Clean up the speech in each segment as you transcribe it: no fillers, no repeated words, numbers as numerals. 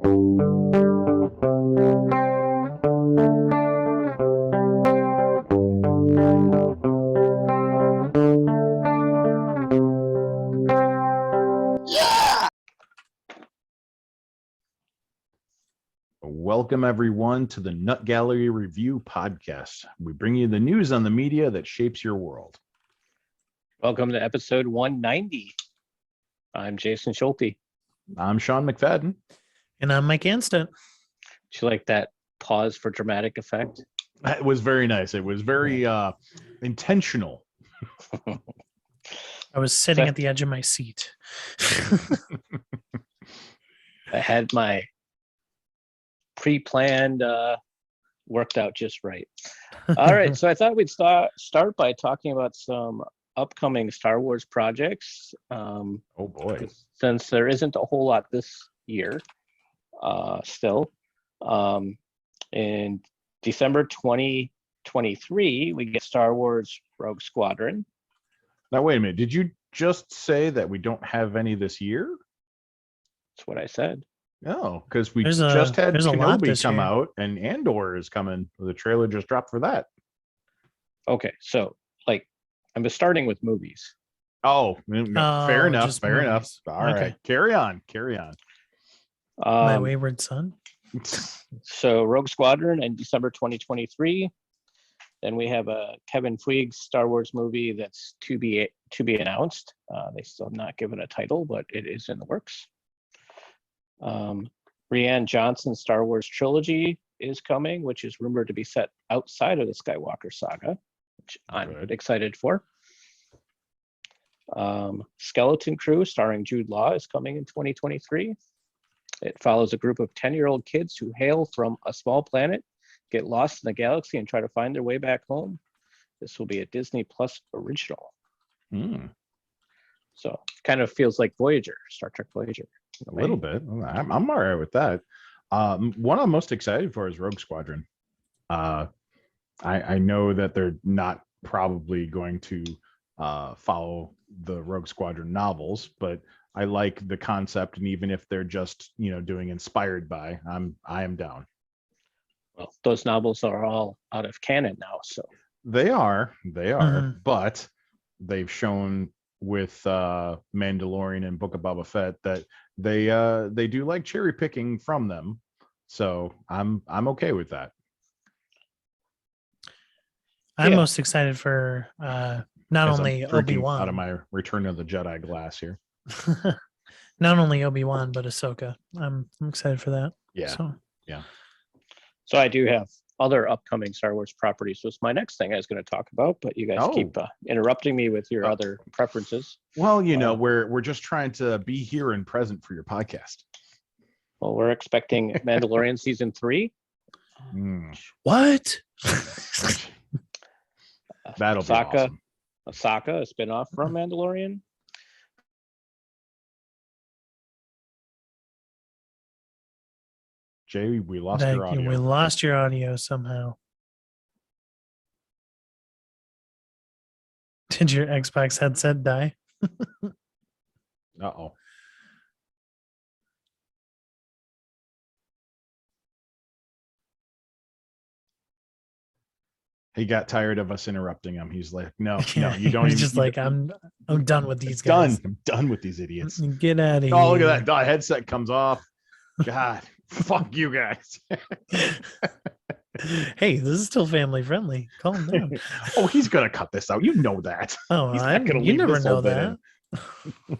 Welcome, everyone, to the Nut Gallery Review Podcast. We bring you the news on the media that shapes your world. Welcome to episode 190. I'm Jason Schulte. I'm Sean McFadden. And I'm Mike Anston. Did you like that pause for dramatic effect? It was very nice. It was very intentional. I was sitting at the edge of my seat. I had my pre-planned worked out just right. All right, so I thought we'd start by talking about some upcoming Star Wars projects. Oh boy. Since there isn't a whole lot this year still. In December 2023, we get Star Wars Rogue Squadron. Now, wait a minute. Did you just say that we don't have any this year? That's what I said. No, because we There's just had a lot Kenobi this come year. out, and Andor is coming. The trailer just dropped for that. Okay, so I'm just starting with movies. Oh, fair enough. just Fair enough. movies. All Okay. right. Carry on. My wayward son. So Rogue Squadron in December 2023. Then we have a Kevin Feige Star Wars movie that's to be announced. They still have not given a title, but it is in the works. Rian Johnson's Star Wars trilogy is coming, which is rumored to be set outside of the Skywalker saga, which I'm excited for. Skeleton Crew starring Jude Law is coming in 2023. It follows a group of 10-year-old kids who hail from a small planet, get lost in the galaxy, and try to find their way back home. This will be a Disney Plus original. So kind of feels like Voyager, Star Trek Voyager. A little bit. I'm all right with that. One I'm most excited for is Rogue Squadron. I know that they're not probably going to follow the Rogue Squadron novels, but I like the concept, and even if they're just doing inspired by, I am down. Well, those novels are all out of canon now, so They are, Mhm. but they've shown with Mandalorian and Book of Boba Fett that they do like cherry picking from them. So I'm okay with that. I'm Yeah. most excited for not As I'm only drinking Obi-Wan. out of my Return of the Jedi glass here. Not only Obi-Wan, but Ahsoka. I'm excited for that. Yeah. So I do have other upcoming Star Wars properties. So it's my next thing I was going to talk about, but you guys keep interrupting me with your other preferences. Well, we're just trying to be here and present for your podcast. Well, we're expecting Mandalorian season 3. What? That'll be awesome. Ahsoka, a spinoff from Mandalorian. Jay, we lost your audio. We lost your audio somehow. Did your Xbox headset die? Uh-oh. He got tired of us interrupting him. He's like, no, you don't. He's even, just like, I'm done with these done. guys. I'm done with these idiots. Get out of here. Oh, look at that. The headset comes off. God, fuck you guys. Hey, this is still family friendly. Calm down. Oh, he's gonna cut this out. You know that. Oh, He's not gonna you leave never this know whole bit in. that.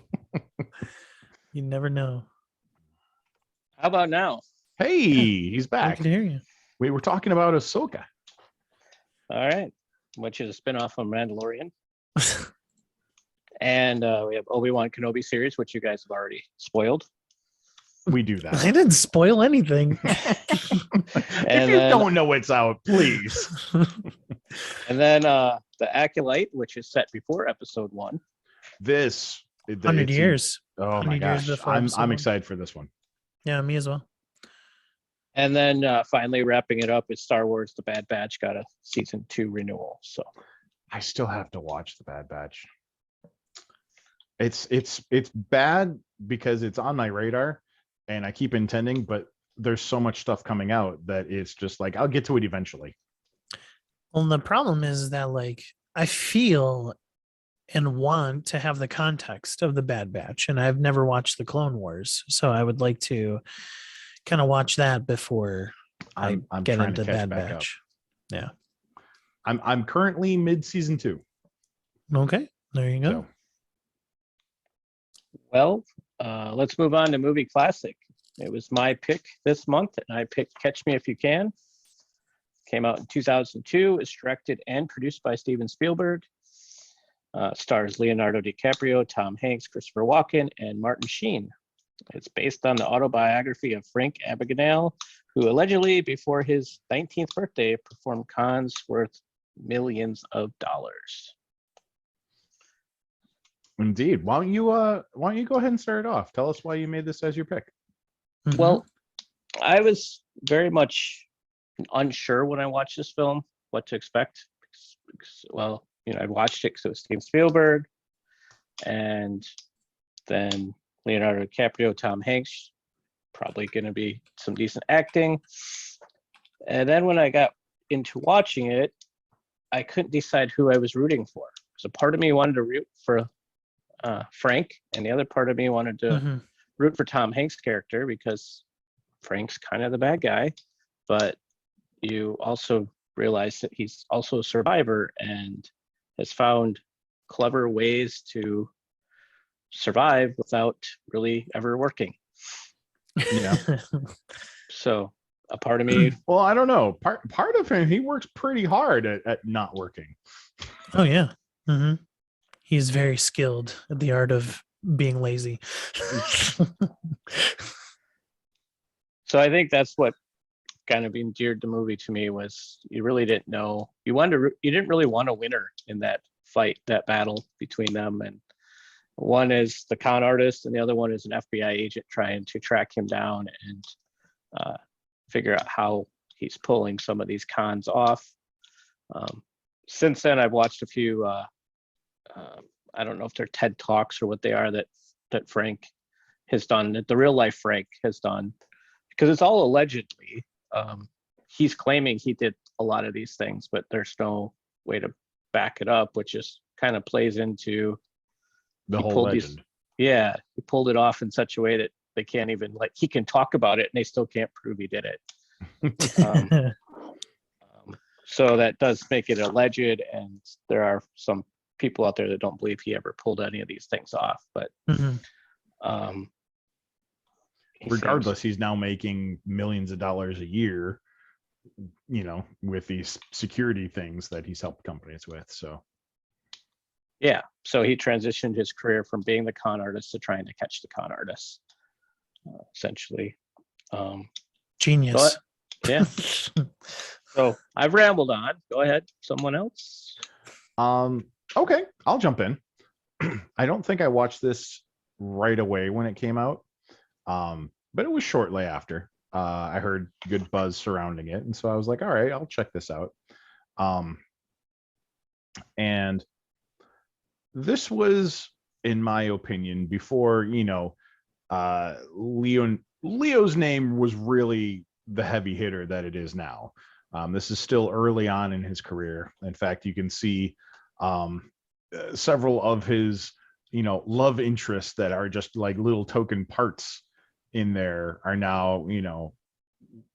You never know. How about now? Hey, he's I back. can hear you. We were talking about Ahsoka. All right, which is a spinoff from Mandalorian. And we have Obi-Wan Kenobi series, which you guys have already spoiled. We do that. I didn't spoil anything. If you don't know it's out, please. And then the Acolyte, which is set before episode 1. This 100 years. Oh my 100 years gosh. before I'm episode one. excited for this one. Yeah, me as well. And then finally wrapping it up is Star Wars: The Bad Batch got a season 2 renewal. So I still have to watch The Bad Batch. It's bad because it's on my radar, and I keep intending, but there's so much stuff coming out that it's just like I'll get to it eventually. Well, the problem is that like I feel and want to have the context of the Bad Batch, and I've never watched the Clone Wars, so I would like to kind of watch that before I'm get trying into to catch Bad back Batch. Yeah. I'm currently mid season 2. Okay. There you go. So Well, let's move on to movie classic. It was my pick this month, and I picked Catch Me If You Can. Came out in 2002. It's directed and produced by Steven Spielberg. Stars Leonardo DiCaprio, Tom Hanks, Christopher Walken, and Martin Sheen. It's based on the autobiography of Frank Abagnale, who allegedly, before his 19th birthday, performed cons worth millions of dollars. indeed. Why don't you go ahead and start it off? Tell us why you made this as your pick. Mhm. Well, I was very much unsure when I watched this film what to expect. Well, I watched it because it was Steven Spielberg, and then Leonardo DiCaprio, Tom Hanks, probably going to be some decent acting. And then when I got into watching it, I couldn't decide who I was rooting for. So part of me wanted to root for Frank, and the other part of me wanted to root for Tom Hanks' character because Frank's kind of the bad guy, but you also realize that he's also a survivor and has found clever ways to survive without really ever working. Yeah. So a part of me, Well, I don't know. Part of him, he works pretty hard at not working. Oh yeah. He's very skilled at the art of being lazy. so I think that's what kind of endeared the movie to me was you really didn't know. You didn't really want a winner in that fight, that battle between them. And one is the con artist and the other one is an FBI agent trying to track him down and figure out how he's pulling some of these cons off. Since then, I've watched a few, I don't know if they're TED Talks or what they are that Frank has done, that the real life Frank has done, because it's all allegedly. He's claiming he did a lot of these things, but there's no way to back it up, which just kind of plays into The whole legend. He pulled it off in such a way that they can't even he can talk about it and they still can't prove he did it. So that does make it alleged, and there are some people out there that don't believe he ever pulled any of these things off. But regardless, he's now making millions of dollars a year, with these security things that he's helped companies with. So yeah, so he transitioned his career from being the con artist to trying to catch the con artists, essentially. Genius. But, yeah. So I've rambled on. Go ahead, someone else. Okay, I'll jump in. I don't think I watched this right away when it came out, but it was shortly after. I heard good buzz surrounding it, and so I was like, all right, I'll check this out. And this was, in my opinion, before Leo's name was really the heavy hitter that it is now. This is still early on in his career. In fact, you can see several of his love interests that are just like little token parts in there are now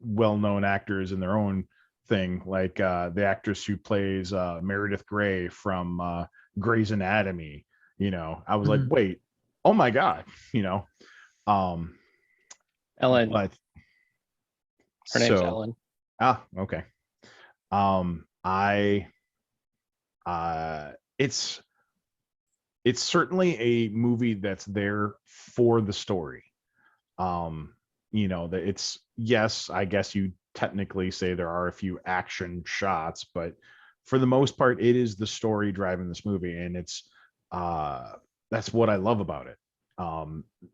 well-known actors in their own thing, like the actress who plays Meredith Grey from Grey's Anatomy. I was like, wait, oh my god, Ellen. But her name's Ellen. Okay. It's certainly a movie that's there for the story. That it's, yes, I guess you technically say there are a few action shots, but for the most part, it is the story driving this movie, and it's that's what I love about it.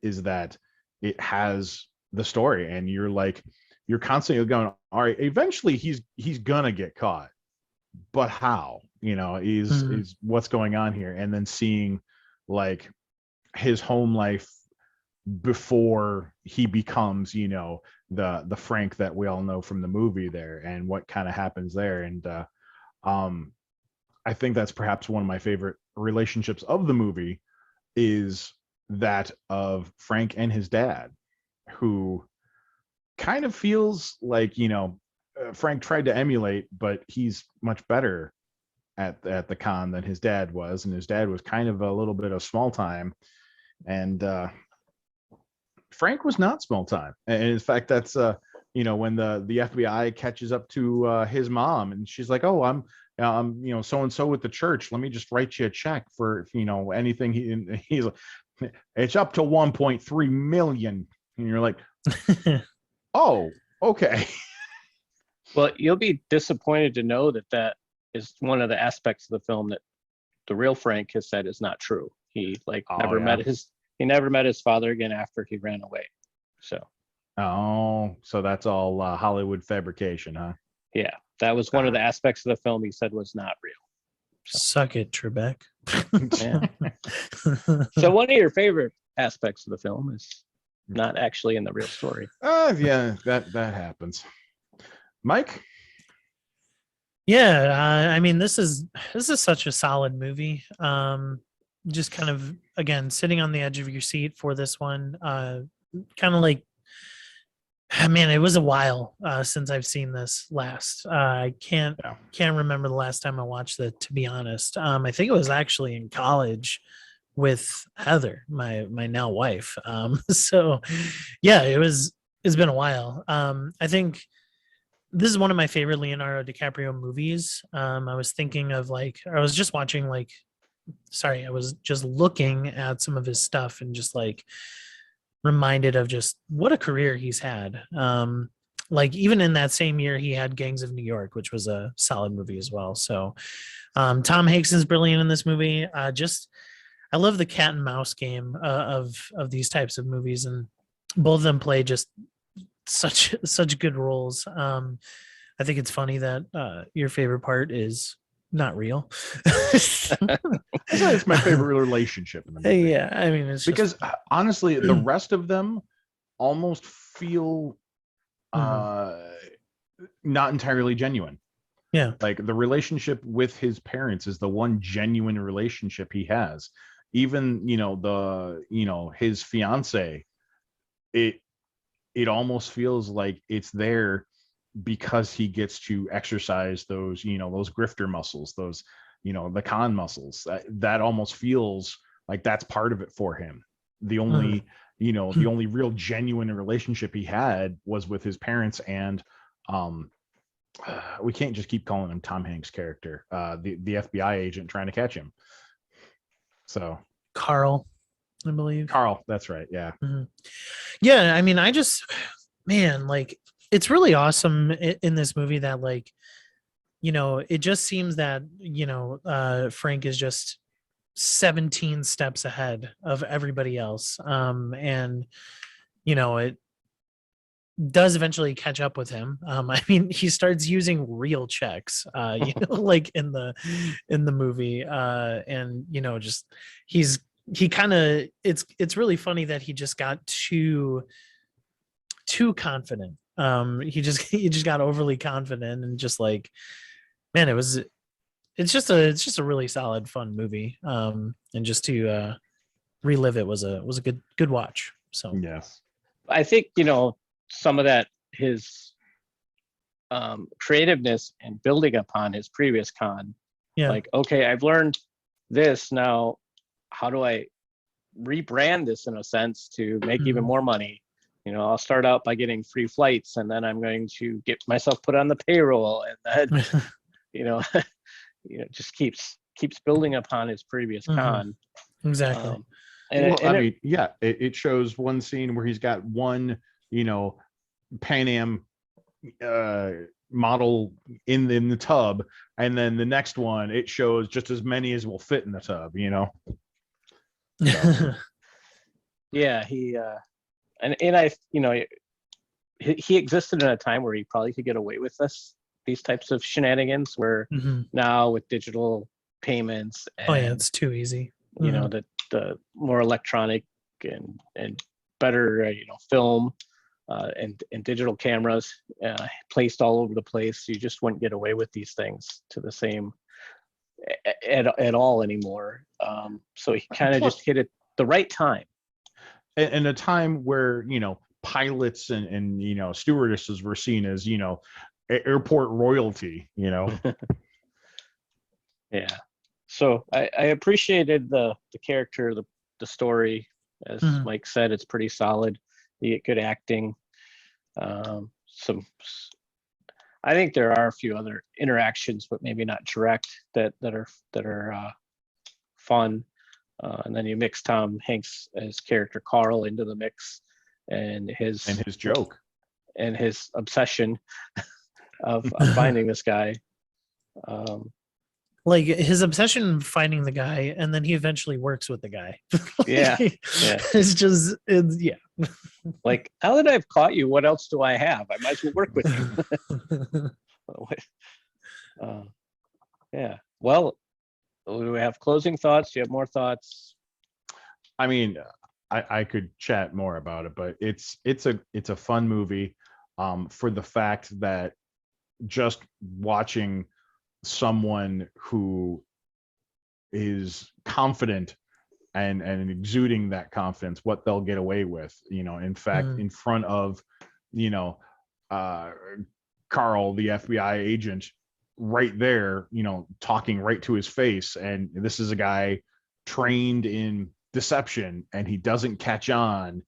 Is that it has the story, and you're constantly going, all right, eventually he's gonna get caught, but how? Is what's going on here, and then seeing like his home life before he becomes, the Frank that we all know from the movie there, and what kind of happens there. And I think that's perhaps one of my favorite relationships of the movie, is that of Frank and his dad, who kind of feels like, Frank tried to emulate, but he's much better at the con than his dad was, and his dad was kind of a little bit of small time, and Frank was not small time. And in fact, that's when the FBI catches up to his mom, and she's like, "Oh, I'm so and so with the church. Let me just write you a check for anything." He's like, "It's up to 1.3 million," and you're like, "Oh, okay." Well, you'll be disappointed to know that is one of the aspects of the film that the real Frank has said is not true. He never met his father again after he ran away. So. Oh, so that's all Hollywood fabrication, huh? Yeah, that was one of the aspects of the film he said was not real. So. Suck it, Trebek. Yeah. So one of your favorite aspects of the film is not actually in the real story. Yeah, that happens. Mike? Yeah, I mean, this is such a solid movie. Just kind of, again, sitting on the edge of your seat for this one. Kind of like, man, it was a while since I've seen this last. I can't remember the last time I watched it, to be honest. I think it was actually in college with Heather, my now wife. So yeah, it's been a while. I think this is one of my favorite Leonardo DiCaprio movies. I was thinking of I was just watching I was just looking at some of his stuff and just reminded of just what a career he's had. Even in that same year, he had Gangs of New York, which was a solid movie as well. So Tom Hanks is brilliant in this movie. I love the cat and mouse game of these types of movies, and both of them play just such good roles. I think it's funny that your favorite part is not real. It's my favorite relationship in the movie. Yeah, I mean, it's because honestly, the rest of them almost feel not entirely genuine. Yeah, like the relationship with his parents is the one genuine relationship he has. Even his fiance, it almost feels like it's there because he gets to exercise those grifter muscles, those the con muscles. That almost feels like that's part of it for him. The only the only real genuine relationship he had was with his parents, and we can't just keep calling him Tom Hanks' character, the FBI agent trying to catch him. So Carl, I believe. Carl, that's right. Yeah. Mm-hmm. Yeah, I mean, it's really awesome in this movie that it just seems that Frank is just 17 steps ahead of everybody else, and it does eventually catch up with him. I mean, he starts using real checks like in the movie, and just he kind of, it's really funny that he just got too confident. He just got overly confident, and just man, it's just a really solid, fun movie. And just to relive it was a good watch. So yes, I think some of that, his creativeness and building upon his previous con. Yeah. Okay, I've learned this, now how do I rebrand this in a sense to make even more money? I'll start out by getting free flights, and then I'm going to get myself put on the payroll, and then just keeps building upon his previous con. Exactly. It shows one scene where he's got one Pan Am model in the tub, and then the next one it shows just as many as will fit in the tub. So. Yeah, he he existed in a time where he probably could get away with these types of shenanigans, where now with digital payments and, it's too easy. the more electronic and better film and digital cameras placed all over the place. You just wouldn't get away with these things to the same at all anymore. So he kind of just hit it the right time. And a time where, pilots and stewardesses were seen as, airport royalty, Yeah. So I appreciated the character, the story. As Mike said, it's pretty solid. You get good acting. I think there are a few other interactions, but maybe not direct that are fun. And then you mix Tom Hanks' his character Carl into the mix, and his joke and his obsession of finding this guy. Like his obsession finding the guy, and then he eventually works with the guy. Yeah. It's Like, now that I've caught you, what else do I have? I might as well work with you. Yeah. Well, do we have closing thoughts? Do you have more thoughts? I mean, I could chat more about it, but it's a fun movie, for the fact that just watching someone who is confident and exuding that confidence, what they'll get away with, in fact, in front of, Carl, the FBI agent, right there, talking right to his face. And this is a guy trained in deception, and he doesn't catch on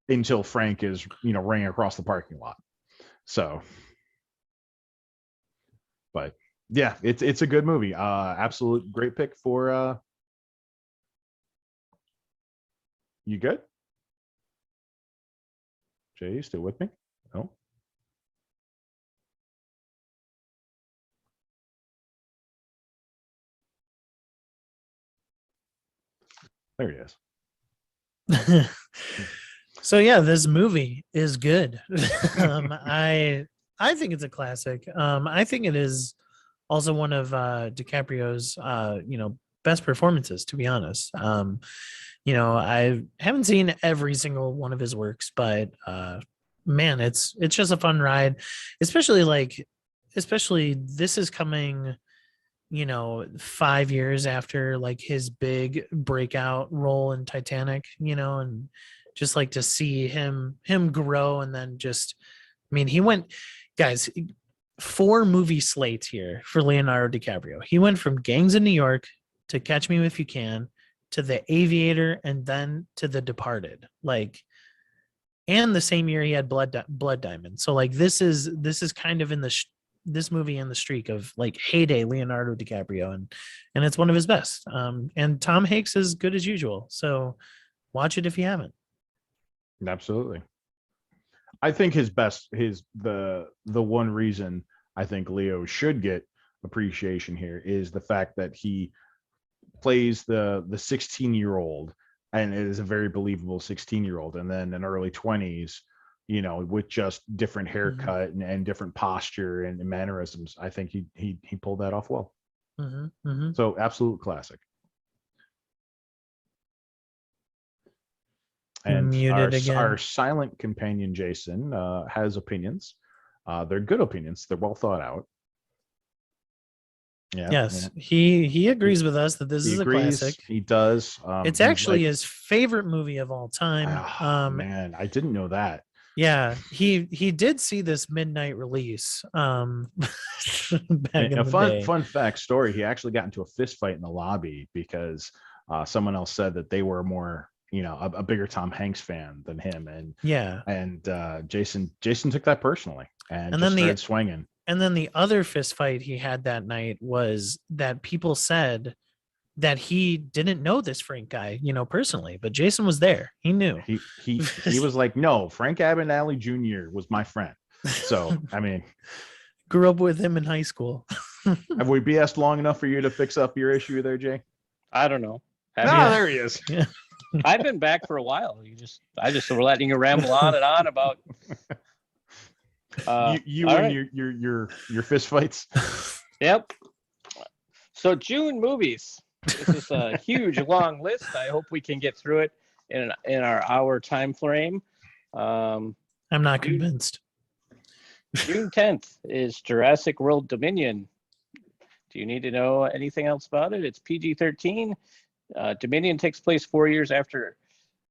until Frank is, running across the parking lot. So, but yeah, it's a good movie. Absolute great pick for you good? Jay, you still with me? No. There he is. So yeah, this movie is good. I think it's a classic. I think it is also one of DiCaprio's best performances, to be honest. I haven't seen every single one of his works, but man, it's just a fun ride, especially this is coming 5 years after like his big breakout role in Titanic, and just like to see him grow. And then he went, guys, 4 movie slates here for Leonardo DiCaprio. He went from Gangs of New York to Catch Me If You Can to The Aviator, and then to The Departed. And the same year he had Blood Diamond. So this is kind of in this movie in the streak of like heyday Leonardo DiCaprio, and it's one of his best. And Tom Hanks is good as usual. So watch it if you haven't. Absolutely. I think the one reason I think Leo should get appreciation here is the fact that he plays the 16-year-old, and it is a very believable 16-year-old, and then in early 20s, with just different haircut and different posture and mannerisms. I think he pulled that off well. So absolute classic. And our silent companion Jason has opinions. They're good opinions. They're well thought out. Yeah. Yes, he agrees with us that this is a classic. He does. It's actually his favorite movie of all time. Man, I didn't know that. Yeah, he did see this midnight release. Back in the day. Fun fact story. He actually got into a fist fight in the lobby because someone else said that they were more, a bigger Tom Hanks fan than him, and Jason took that personally and then started swinging. And then the other fist fight he had that night was that people said that he didn't know this Frank guy, personally, but Jason was there. He knew. He was like, no, Frank Abagnale Jr. was my friend. So, grew up with him in high school. Have we BS'd long enough for you to fix up your issue there, Jay? I don't know. There he is. Yeah. I've been back for a while. I just were letting you ramble on and on about you and right. your fist fights. Yep. So June movies. This is a huge long list. I hope we can get through it. in our hour time frame. I'm not June- convinced. June 10th is Jurassic World Dominion. Do you need to know anything else about it? It's PG-13. Dominion takes place 4 years after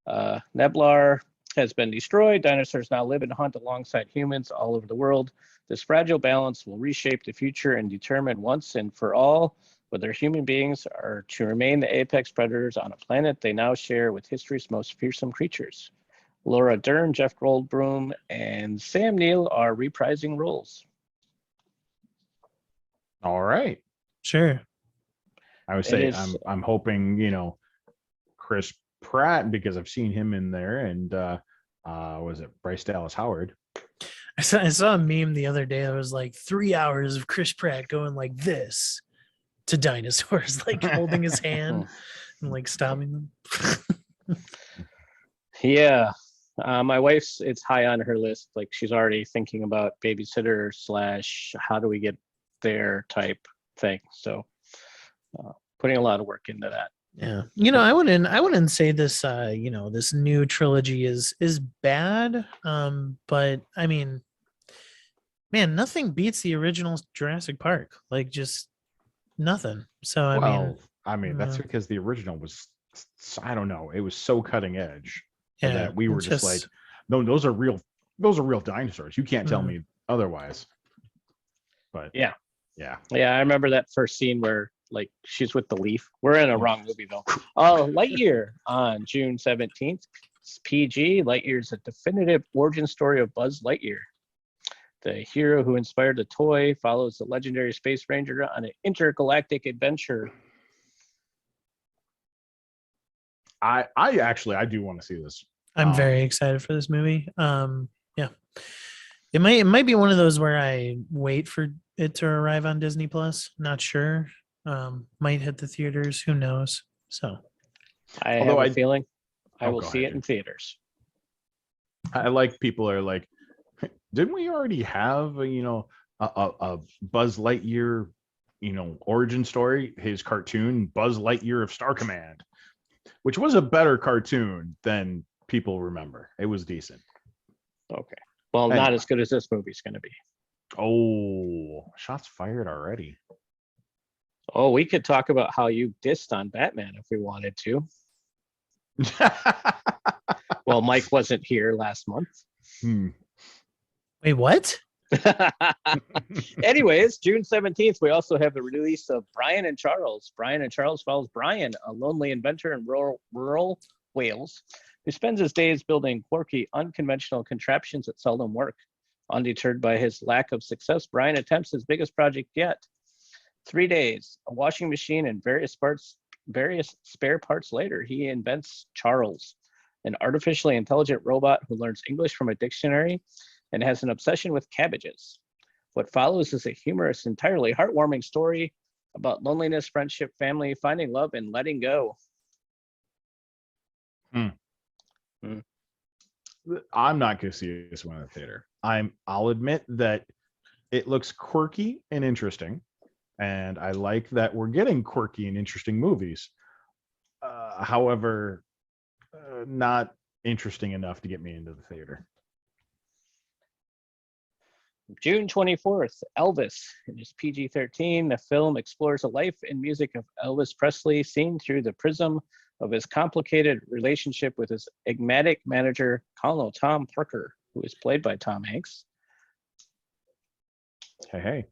Neblar has been destroyed. Dinosaurs now live and hunt alongside humans all over the world. This fragile balance will reshape the future and determine once and for all whether human beings are to remain the apex predators on a planet they now share with history's most fearsome creatures. Laura Dern, Jeff Goldblum, and Sam Neill are reprising roles. All right. Sure. I would It say is- I'm hoping, Chris Pratt, because I've seen him in there, and was it Bryce Dallas Howard? I saw a meme the other day that was like 3 hours of Chris Pratt going like this to dinosaurs, like holding his hand and like stopping them. Yeah. My wife's, it's high on her list. Like she's already thinking about babysitter / how do we get there type thing. So putting a lot of work into that. Yeah. I wouldn't say this this new trilogy is bad. But I mean, man, nothing beats the original Jurassic Park. Like just nothing. So I mean, That's yeah. because the original was, I don't know, it was so cutting edge yeah, that we were it's just like, no, those are real dinosaurs. You can't tell Mhm. me otherwise. But Yeah. yeah. Yeah, I remember that first scene where like she's with the leaf. We're in a wrong movie though. Lightyear on June 17th. It's PG. Lightyear is a definitive origin story of Buzz Lightyear. The hero who inspired the toy follows the legendary space ranger on an intergalactic adventure. I do want to see this. I'm very excited for this movie. Yeah. It might be one of those where I wait for it to arrive on Disney Plus. Not sure. Might hit the theaters. Who knows? So I Although have a feeling I Oh, will go see ahead, it in theaters. I like people are like, didn't we already have a Buzz Lightyear origin story? His cartoon Buzz Lightyear of Star Command, which was a better cartoon than people remember. It was decent. Okay. Well, not Anyway. as good as this movie's going to be. Oh, shots fired already. Oh, we could talk about how you dissed on Batman if we wanted to. Well, Mike wasn't here last month. wait, what? Anyways, June 17th, we also have the release of Brian and Charles. Brian and Charles follows Brian, a lonely inventor in rural Wales, who spends his days building quirky, unconventional contraptions that seldom work. Undeterred by his lack of success, Brian attempts his biggest project yet. 3 days, a washing machine, and various spare parts later, he invents Charles, an artificially intelligent robot who learns English from a dictionary and has an obsession with cabbages. What follows is a humorous, entirely heartwarming story about loneliness, friendship, family, finding love, and letting go. I'm not going to see this one in the theater. I'll admit that it looks quirky and interesting, and I like that we're getting quirky and interesting movies. However, not interesting enough to get me into the theater. June 24th, Elvis. It is PG-13. The film explores the life and music of Elvis Presley seen through the prism of his complicated relationship with his enigmatic manager, Colonel Tom Parker, who is played by Tom Hanks. Hey.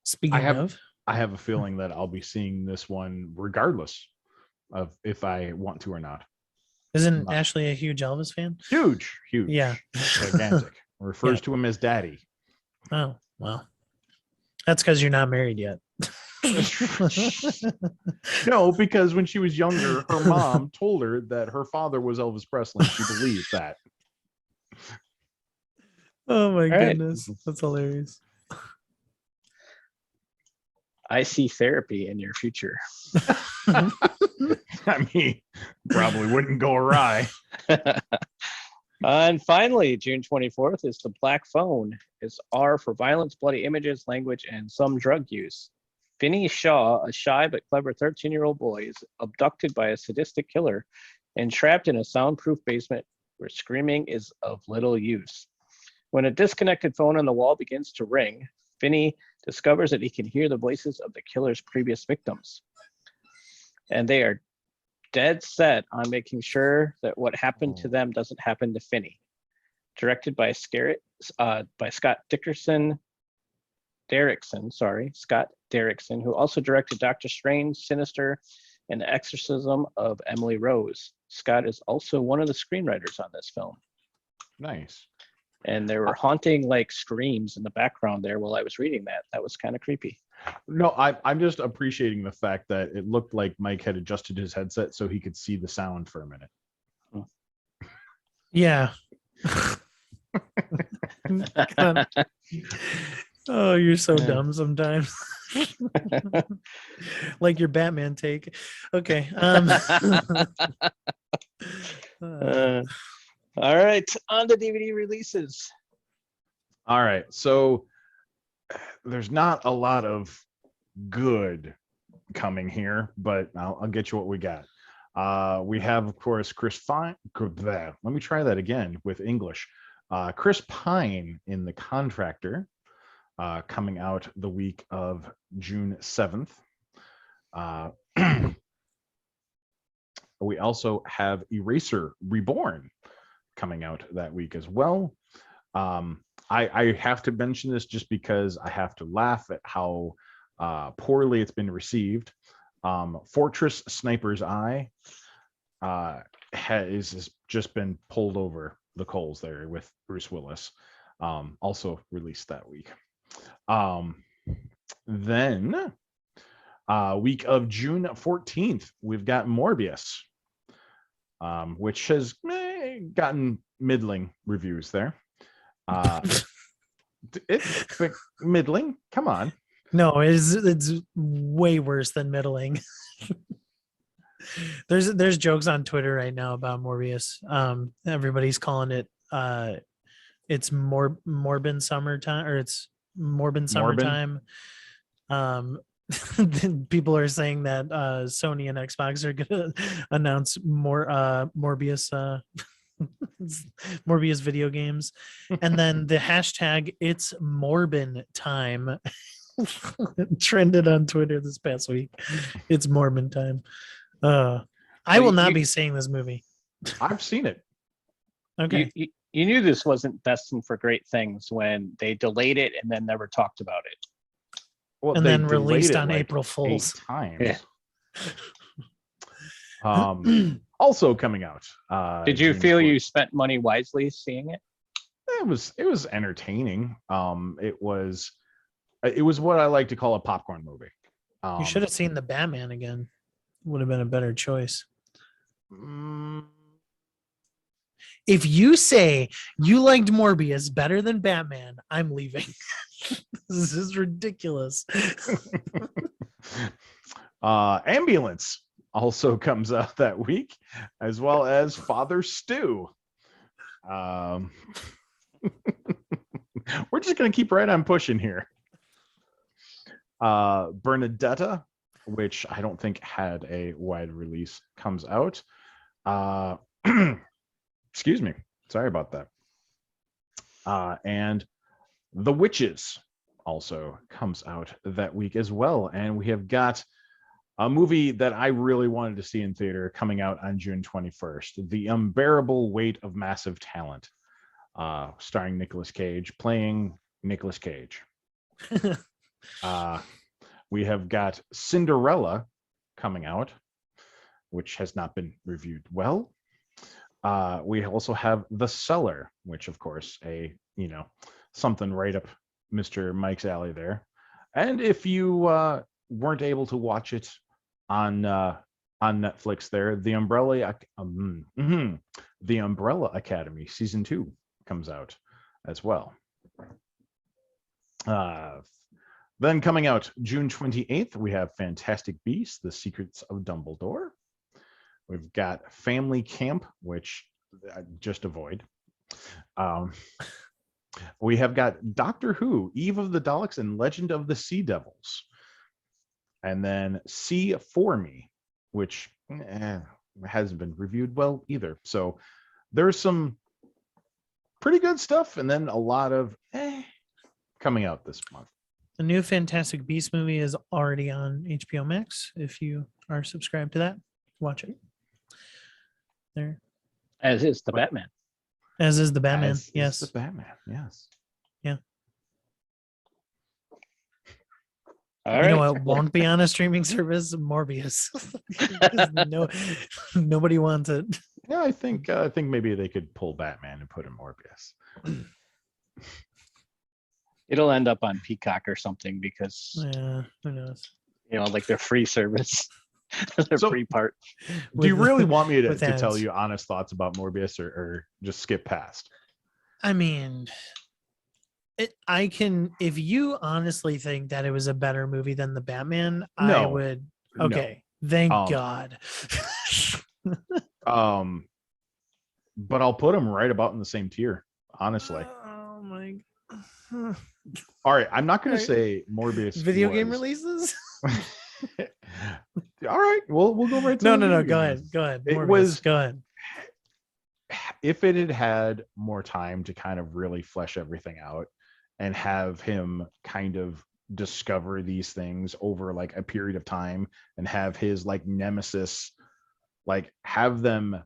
Speaking of, I have a feeling that I'll be seeing this one regardless of if I want to or not. isn't Ashley a huge Elvis fan? Huge. Yeah. Gigantic. Refers to him as daddy. Oh, well. That's because you're not married yet. No, because when she was younger, her mom told her that her father was Elvis Presley. And she believed that. Oh my right. goodness. That's hilarious. I see therapy in your future. I mean, probably wouldn't go awry. And finally, June 24th is The Black Phone. It's R for violence, bloody images, language, and some drug use. Finney Shaw, a shy but clever 13-year-old boy, is abducted by a sadistic killer and trapped in a soundproof basement where screaming is of little use. When a disconnected phone on the wall begins to ring, Finney discovers that he can hear the voices of the killer's previous victims. And they are dead set on making sure that what happened to them doesn't happen to Finney. Directed by Scott Derrickson, who also directed Doctor Strange, Sinister, and The Exorcism of Emily Rose. Scott is also one of the screenwriters on this film. Nice. And there were haunting like screams in the background there while I was reading that. That was kind of creepy. No, I'm just appreciating the fact that it looked like Mike had adjusted his headset so he could see the sound for a minute. Yeah. Oh, you're so dumb sometimes. Like your Batman take. Okay. All right, on to DVD releases. All right, so there's not a lot of good coming here, but I'll get you what we got. We have, of course, Chris Pine. Let me try that again with English. Chris Pine in The Contractor, coming out the week of June 7th. We also have Eraser Reborn coming out that week as well. I have to mention this just because I have to laugh at how poorly it's been received. Fortress Sniper's Eye has just been pulled over the coals there with Bruce Willis. Also released that week. Then week of June 14th, we've got Morbius, which has gotten middling reviews there. It's middling. Come on. No, it's way worse than middling. There's jokes on Twitter right now about Morbius. Everybody's calling it it's Morbin summertime, or it's Morbin summertime. People are saying that Sony and Xbox are gonna announce more Morbius Morbius video games, and then the hashtag it's Morbin time trended on Twitter this past week. It's Morbin time. I will not be seeing this movie. I've seen it. Okay. You knew this wasn't destined for great things when they delayed it and then never talked about it. Well, and then delayed released it on like April 8 Fools. times. Also coming out. Did you June feel 4th. you spent money wisely seeing it? It was entertaining. It was what I like to call a popcorn movie. You should have seen the Batman again. Would have been a better choice. If you say you liked Morbius better than Batman, I'm leaving. This is ridiculous. Ambulance also comes out that week, as well as Father Stew. We're just going to keep right on pushing here. Benedetta, which I don't think had a wide release, comes out. Excuse me. Sorry about that. And The Witches also comes out that week as well. And we have got a movie that I really wanted to see in theater coming out on June 21st, The Unbearable Weight of Massive Talent, starring Nicolas Cage, playing Nicolas Cage. We have got Cinderella coming out, which has not been reviewed well. We also have The Cellar, which of course something right up Mr. Mike's alley there. And if you weren't able to watch it on Netflix there, The Umbrella Academy season 2 comes out as well. Then coming out June 28th, we have Fantastic Beasts: The Secrets of Dumbledore. We've got Family Camp, which just avoid. We have got Doctor Who: Eve of the Daleks and Legend of the Sea Devils. And then See For Me, which hasn't been reviewed well either. So there's some pretty good stuff, and then a lot of coming out this month. The new Fantastic Beast movie is already on HBO Max. If you are subscribed to that, watch it. There. As is the Batman. As is the Batman. As yes. is the Batman. Yes. Yeah. All You know right. what won't be on a streaming service? Morbius. 'Cause nobody wants it. Yeah, I think maybe they could pull Batman and put in Morbius. It'll end up on Peacock or something because, Yeah, who knows? like their free service, their So- free part. Do you With- really want me to with tell ads. you honest thoughts about Morbius, or just skip past? I mean, I can. If you honestly think that it was a better movie than the Batman, I No. would. No. Okay, thank Um, God. But I'll put them right about in the same tier, honestly. Oh my. All right, I'm not going to All say Morbius. Video game was- releases? All right, we'll go right to No, the no, no. video Go game. ahead. Go ahead. It Morbius, was- Go ahead. If it had had more time to kind of really flesh everything out and have him kind of discover these things over like a period of time, and have his like nemesis, like have them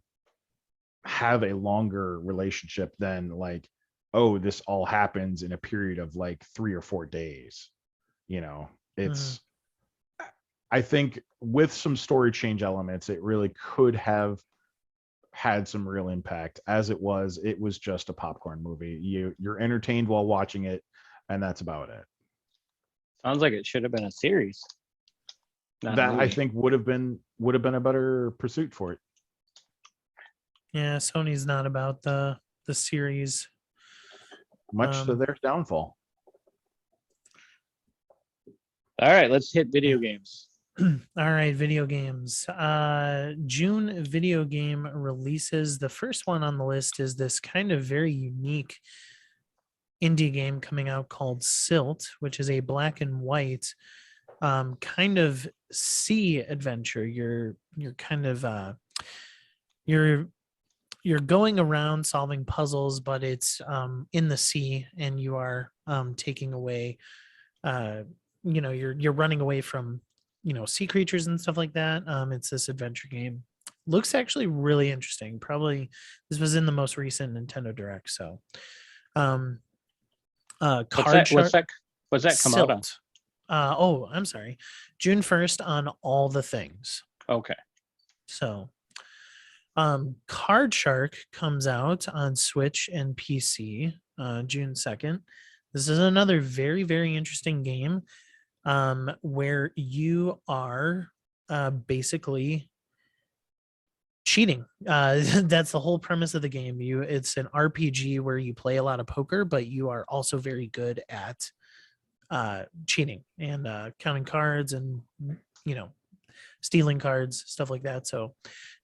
have a longer relationship than like, oh, this all happens in a period of like 3 or 4 days. It's I think with some story change elements, it really could have had some real impact. As it was just a popcorn movie. You're entertained while watching it, and that's about it. Sounds like it should have been a series. Not a That I movie. think would have been a better pursuit for it. Yeah, Sony's not about the series. Much to their downfall. All right, let's hit video games. All right, video games. June video game releases. The first one on the list is this kind of very unique indie game coming out called Silt, which is a black and white kind of sea adventure. You're kind of you're going around solving puzzles, but it's in the sea, and you are taking away you're running away from sea creatures and stuff like that. It's this adventure game. Looks actually really interesting. Probably this was in the most recent Nintendo Direct. So What's that come out on? Silt. Oh, I'm sorry. June 1st on all the things. Okay. So Card Shark comes out on Switch and PC June 2nd. This is another very, very interesting game where you are basically cheating. That's the whole premise of the game. It's an RPG where you play a lot of poker, but you are also very good at cheating and counting cards and stealing cards, stuff like that. So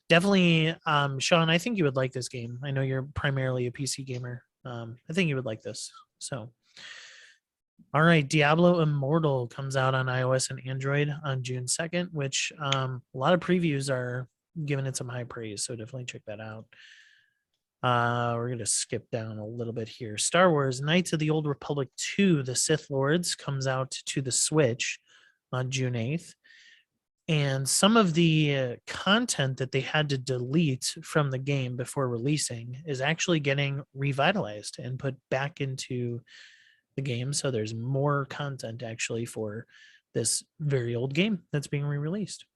definitely, Sean, I think you would like this game. I know you're primarily a PC gamer. I think you would like this. So all right, Diablo Immortal comes out on iOS and Android on June 2nd, which a lot of previews are giving it some high praise, so definitely check that out. We're going to skip down a little bit here. Star Wars Knights of the Old Republic 2, The Sith Lords, comes out to the Switch on June 8th. And some of the content that they had to delete from the game before releasing is actually getting revitalized and put back into the game. So there's more content actually for this very old game that's being re-released.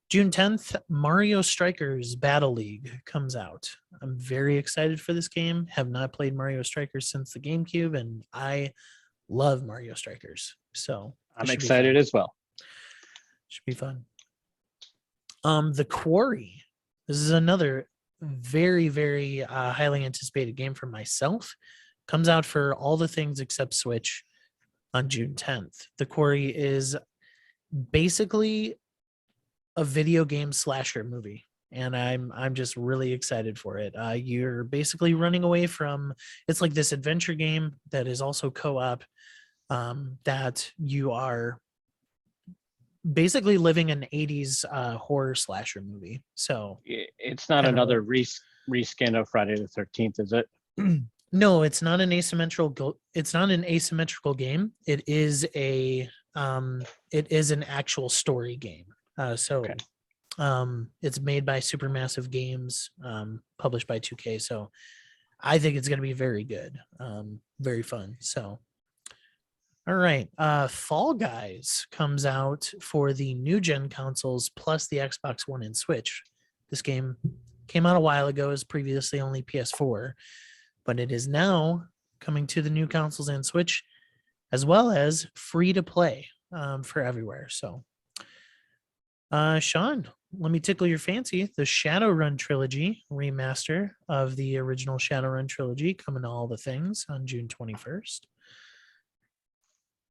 June 10th, Mario Strikers Battle League comes out. I'm very excited for this game. Have not played Mario Strikers since the GameCube, and I love Mario Strikers. So I'm excited as well. Should be fun. The Quarry. This is another very, very highly anticipated game for myself. Comes out for all the things except Switch on June 10th. The Quarry is basically a video game slasher movie, and I'm just really excited for it. You're basically running away from, it's like this adventure game that is also co-op, that you are basically living an 80s horror slasher movie. So It's not Kinda another reskin of Friday the 13th, is it? no, it's not an asymmetrical it's not an asymmetrical game. It is an actual story game. Okay. It's made by Supermassive Games, published by 2K. So I think it's going to be very good, very fun. So, all right. Fall Guys comes out for the new gen consoles plus the Xbox One and Switch. This game came out a while ago, as previously only PS4, but it is now coming to the new consoles and Switch, as well as free to play for everywhere. So, Sean, let me tickle your fancy. The Shadowrun trilogy remaster of the original Shadowrun trilogy coming to all the things on June 21st.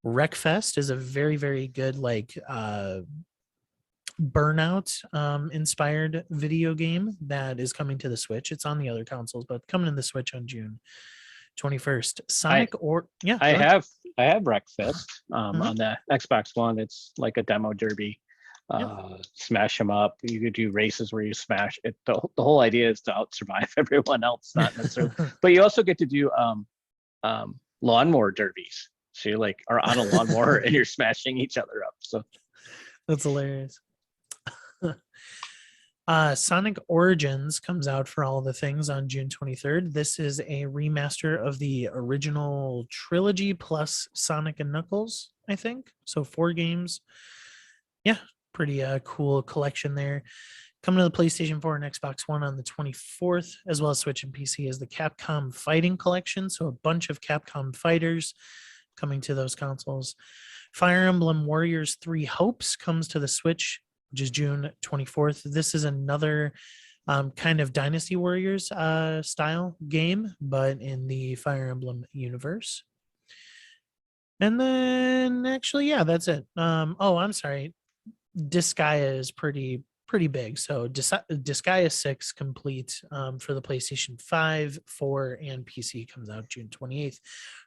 Wreckfest is a very, very good Burnout inspired video game that is coming to the Switch. It's on the other consoles, but coming to the Switch on June 21st. I have Wreckfest on the Xbox One. It's like a demo derby. Smash them up. You could do races where you smash it. The whole idea is to out survive everyone else, not necessarily. But you also get to do lawnmower derbies. So you are on a lawnmower and you're smashing each other up. So that's hilarious. Sonic Origins comes out for all the things on June 23rd. This is a remaster of the original trilogy plus Sonic and Knuckles, I think. So 4 games. Yeah, pretty cool collection there. Coming to the PlayStation 4 and Xbox One on the 24th, as well as Switch and PC, is the Capcom Fighting Collection. So a bunch of Capcom fighters coming to those consoles. Fire Emblem Warriors 3 Hopes comes to the Switch, which is June 24th. This is another kind of Dynasty Warriors style game, but in the Fire Emblem universe. And then actually, yeah, that's it. I'm sorry. Disgaea is pretty big. So Disgaea 6 complete for the PlayStation 5, 4, and PC comes out June 28th.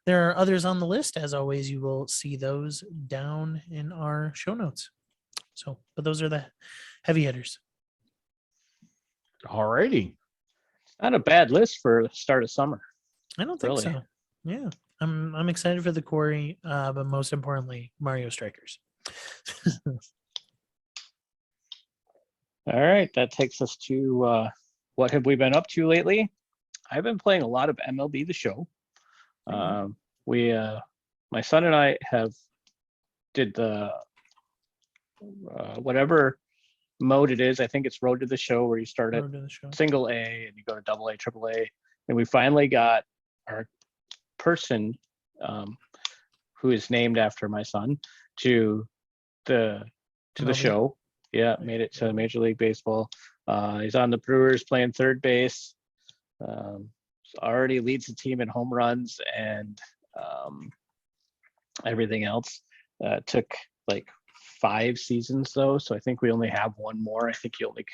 There are others on the list. As always, you will see those down in our show notes. So, but those are the heavy hitters. All righty. Not a bad list for the start of summer. I don't think so. Yeah. I'm excited for the Quarry, but most importantly, Mario Strikers. All right, that takes us to what have we been up to lately? I've been playing a lot of MLB The Show. My son and I did the whatever mode it is. I think it's Road to the Show, where you start at single A and you go to double A, triple A, and we finally got our person who is named after my son to the show. Yeah, made it to Major League Baseball. He's on the Brewers playing third base. Already leads the team in home runs and everything else. Took 5 seasons though, so I think we only have one more. I think you only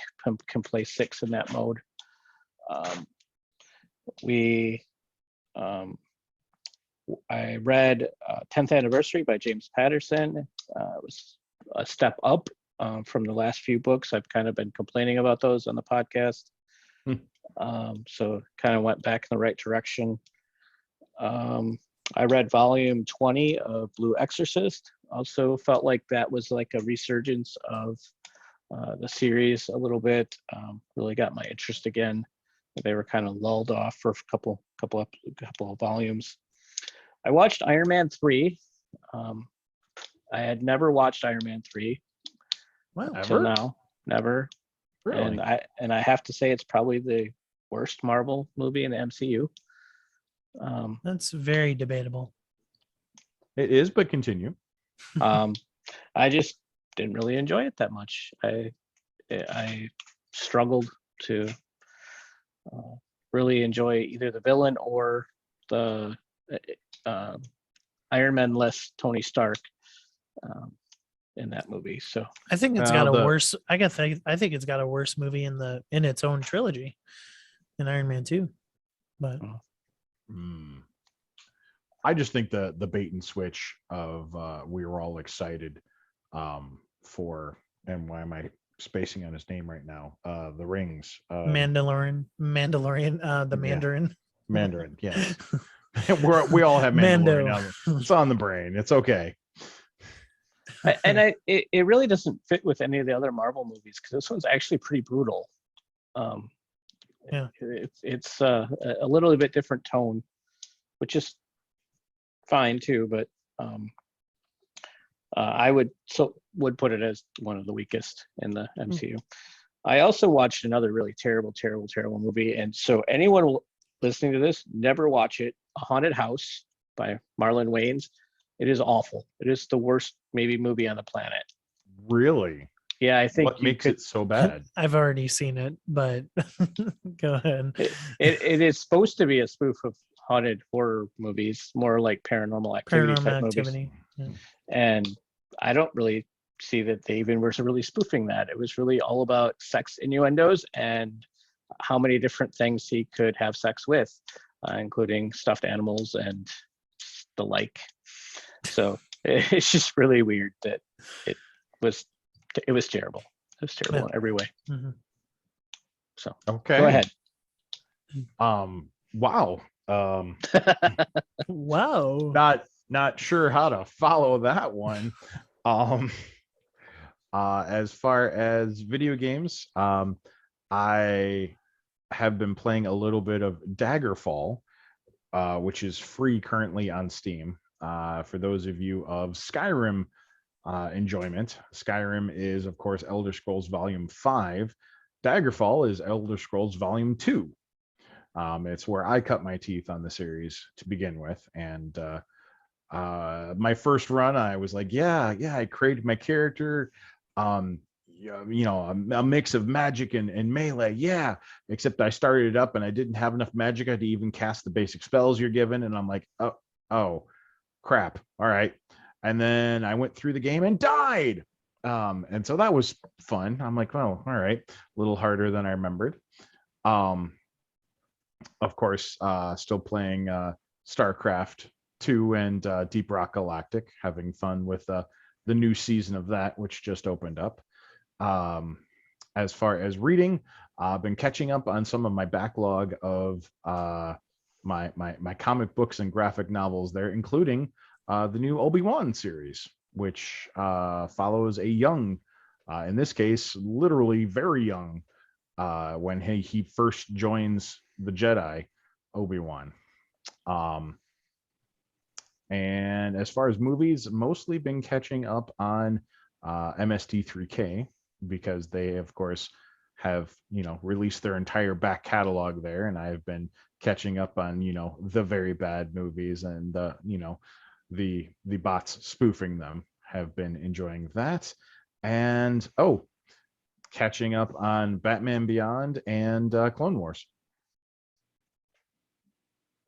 can play 6 in that mode. I read 10th Anniversary by James Patterson. It was a step up from the last few books. I've kind of been complaining about those on the podcast. So kind of went back in the right direction. I read volume 20 of Blue Exorcist. Also felt like that was like a resurgence of the series a little bit. Really got my interest again. They were kind of lulled off for a couple of volumes. I watched Iron Man 3. I had never watched Iron Man 3 until now. Never. Really? And I have to say it's probably the worst Marvel movie in the MCU. That's very debatable. It is, but continue. I just didn't really enjoy it that much. I struggled to really enjoy either the villain or the Iron Man-less Tony Stark in that movie. So I think it's got a worse. I think it's got a worse movie in its own trilogy in Iron Man 2. But I just think the bait and switch of we were all excited for, and why am I spacing on his name right now? The Rings. Mandalorian, the Yeah. Mandarin. Mandarin, yes. we all have Mando. Mandalorian. It's on the brain. It's okay. It really doesn't fit with any of the other Marvel movies because this one's actually pretty brutal. Yeah. It's a little bit different tone, which is fine too, but I would put it as one of the weakest in the MCU. I also watched another really terrible movie, and so anyone listening to this, never watch it. A Haunted House by Marlon Wayans. It is awful. It is the worst movie on the planet. Really? Yeah, I think what makes it so bad? I've already seen it, but go ahead. It is supposed to be a spoof of haunted horror movies, more like Paranormal Activity type movies. Yeah. And I don't really see that they even were really spoofing that. It was really all about sex innuendos and how many different things he could have sex with, including stuffed animals and the like. So it's just really weird that it was terrible. It was terrible in every way. Mm-hmm. So okay, go ahead. Wow. Wow. Not sure how to follow that one. As far as video games, I have been playing a little bit of Daggerfall, which is free currently on Steam. For those of you of Skyrim enjoyment, Skyrim is, of course, Elder Scrolls Volume 5. Daggerfall is Elder Scrolls Volume 2. It's where I cut my teeth on the series to begin with. And my first run, I was like, yeah, I created my character. A mix of magic and melee. Yeah, except I started it up and I didn't have enough magic to even cast the basic spells you're given. And I'm like, oh, crap. All right. And then I went through the game and died. And so that was fun. I'm like, well, all right, a little harder than I remembered. Of course, still playing StarCraft 2 and Deep Rock Galactic, having fun with the new season of that, which just opened up. As far as reading, I've been catching up on some of my backlog of my comic books and graphic novels there, including the new Obi-Wan series, which follows a young, in this case, literally very young, when he first joins the Jedi, Obi-Wan. And as far as movies, mostly been catching up on MST3K, because they, of course, have, released their entire back catalog there. And I've been catching up on, the very bad movies, and, the bots spoofing them. Have been enjoying that. And, catching up on Batman Beyond and Clone Wars.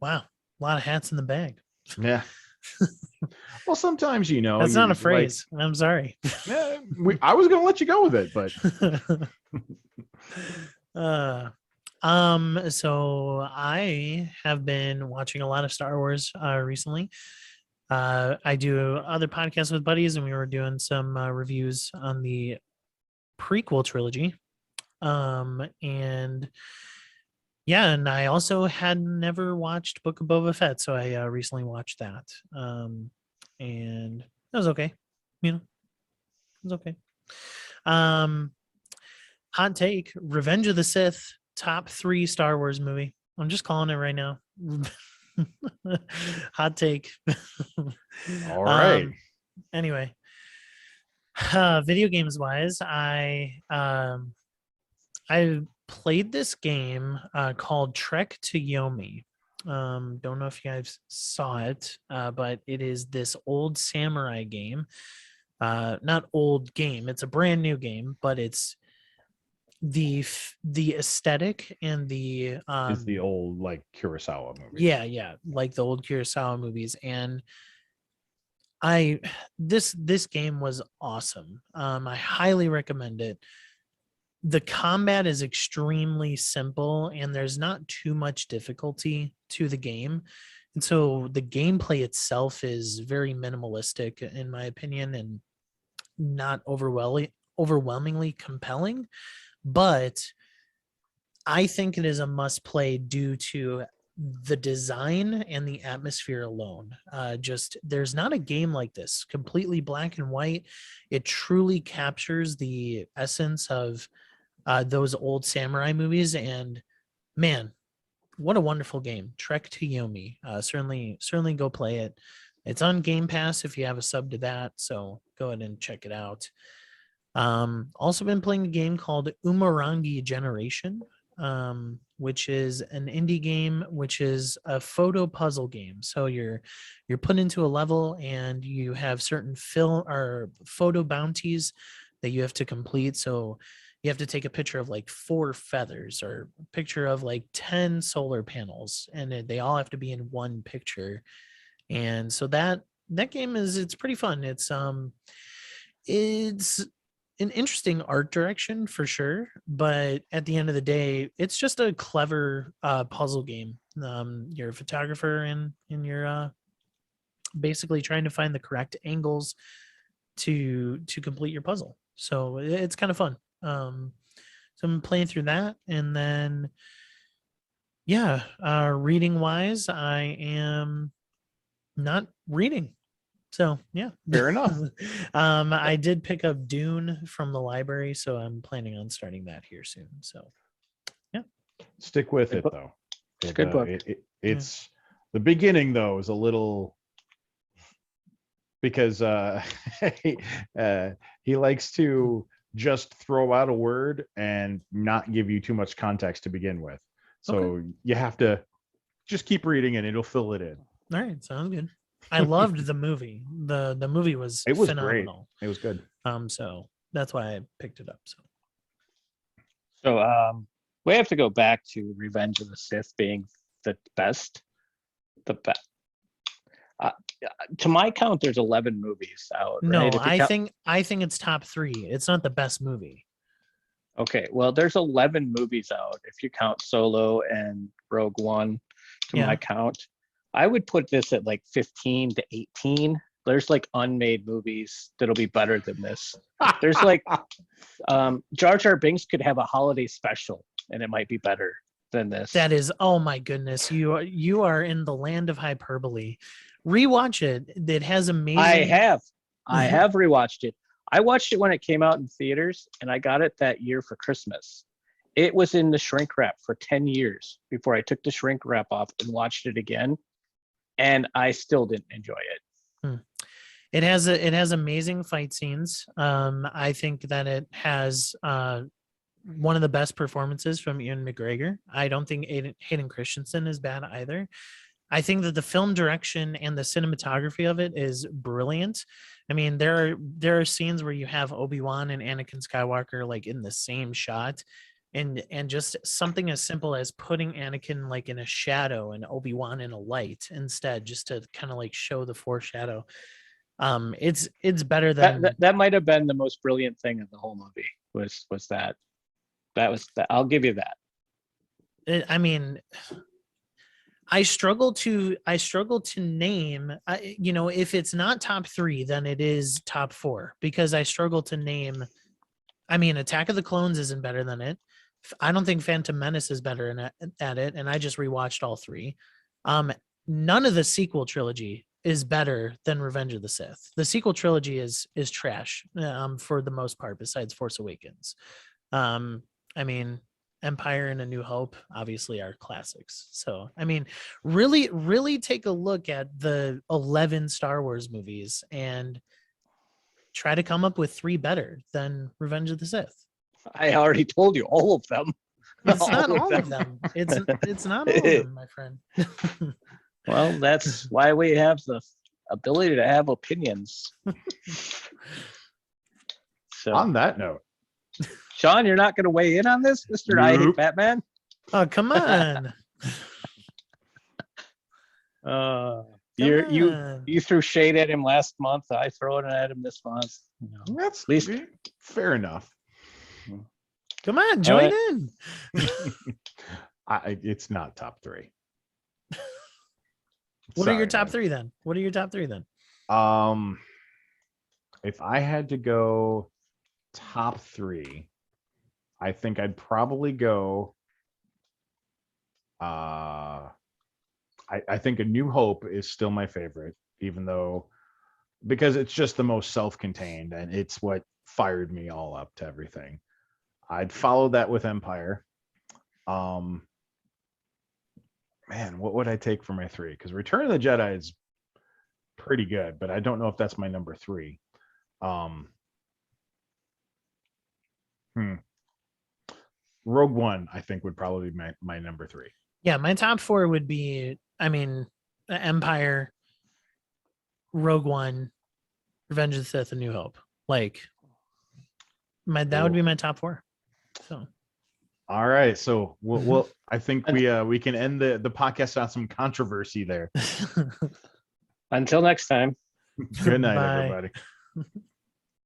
Wow. A lot of hats in the bag. Yeah. Well, sometimes, that's not a phrase. Like, I'm sorry. Yeah, I was going to let you go with it, but. So I have been watching a lot of Star Wars recently. I do other podcasts with buddies, and we were doing some reviews on the prequel trilogy. And I also had never watched Book of Boba Fett, so I recently watched that. And it was okay. It was okay. Hot take: Revenge of the Sith, top 3 Star Wars movie. I'm just calling it right now. Hot take. All right. Anyway, video games wise, I played this game called Trek to Yomi. Don't know if you guys saw it, but it is this old samurai game. Not old game, it's a brand new game, but it's the aesthetic and the is the old like Kurosawa movie. Yeah, like the old Kurosawa movies. And this game was awesome. I highly recommend it. The combat is extremely simple, and there's not too much difficulty to the game. And so the gameplay itself is very minimalistic, in my opinion. And not overwhelmingly compelling, but I think it is a must play due to the design and the atmosphere alone. Just there's not a game like this, completely black and white. It truly captures the essence of those old samurai movies. And man, what a wonderful game. Trek to Yomi. Certainly go play it. It's on Game Pass if you have a sub to that. So go ahead and check it out. Also been playing a game called Umurangi Generation, which is an indie game, which is a photo puzzle game. So you're put into a level and you have certain film or photo bounties that you have to complete. So you have to take a picture of like 4 feathers or a picture of like 10 solar panels, and they all have to be in one picture. And so that game it's pretty fun. It's an interesting art direction for sure, but at the end of the day, it's just a clever puzzle game. You're a photographer and you're basically trying to find the correct angles to complete your puzzle. So it's kind of fun. So I'm playing through that, and then reading wise, I am not reading. So yeah, Fair enough. I did pick up Dune from the library, so I'm planning on starting that here soon. So yeah, Stick with it though. It's a good book. It's the beginning though is a little, because he likes to just throw out a word and not give you too much context to begin with. So you have to just keep reading and it'll fill it in. All right, sounds good. I loved the movie. The movie was phenomenal. Great. It was good. So that's why I picked it up. So we have to go back to Revenge of the Sith being the best. To my count, there's 11 movies out. No, right? I think it's top 3. It's not the best movie. Okay, well, there's 11 movies out if you count Solo and Rogue One. To my count, I would put this at like 15 to 18. There's like unmade movies that'll be better than this. There's like Jar Jar Binks could have a holiday special and it might be better than this. That is, oh my goodness, you are in the land of hyperbole. Rewatch it. It has amazing. I have rewatched it. I watched it when it came out in theaters, and I got it that year for Christmas. It was in the shrink wrap for 10 years before I took the shrink wrap off and watched it again, and I still didn't enjoy it. It has amazing fight scenes. I think that it has one of the best performances from Ian McGregor. I don't think Hayden Christensen is bad either. I think that the film direction and the cinematography of it is brilliant. I mean, there are scenes where you have Obi-Wan and Anakin Skywalker like in the same shot, and just something as simple as putting Anakin like in a shadow and Obi-Wan in a light instead, just to kind of like show the foreshadow. It's better than that might have been the most brilliant thing of the whole movie was that was that. I'll give you that. I mean, I struggle to name, if it's not top 3, then it is top 4, because I struggle to name. I mean, Attack of the Clones isn't better than it. I don't think Phantom Menace is better at it, and I just rewatched all 3. None of the sequel trilogy is better than Revenge of the Sith. The sequel trilogy is trash for the most part, besides Force Awakens. I mean, Empire and A New Hope obviously are classics. So, I mean, really, really take a look at the 11 Star Wars movies and try to come up with 3 better than Revenge of the Sith. I already told you all of them. It's not all of them. It's not all of them, my friend. Well, that's why we have the ability to have opinions. So, on that note, Sean, you're not going to weigh in on this, Mr. I Hate Batman? Oh, come on. You threw shade at him last month. I throw it at him this month. That's at least fair enough. Come on, join in. It's not top 3. What are your top 3 then? if I had to go top 3, I think I'd probably go. I think A New Hope is still my favorite, even though because it's just the most self-contained and it's what fired me all up to everything. I'd follow that with Empire. Man, what would I take for my 3? Because Return of the Jedi is pretty good, but I don't know if that's my number 3. Rogue One, I think, would probably be my number 3. Yeah, my top 4 would be, Empire, Rogue One, Revenge of the Sith, and New Hope. Like, that would be my top 4. So, all right, so we'll I think we can end the podcast on some controversy there. Until next time. Good night, Bye. everybody.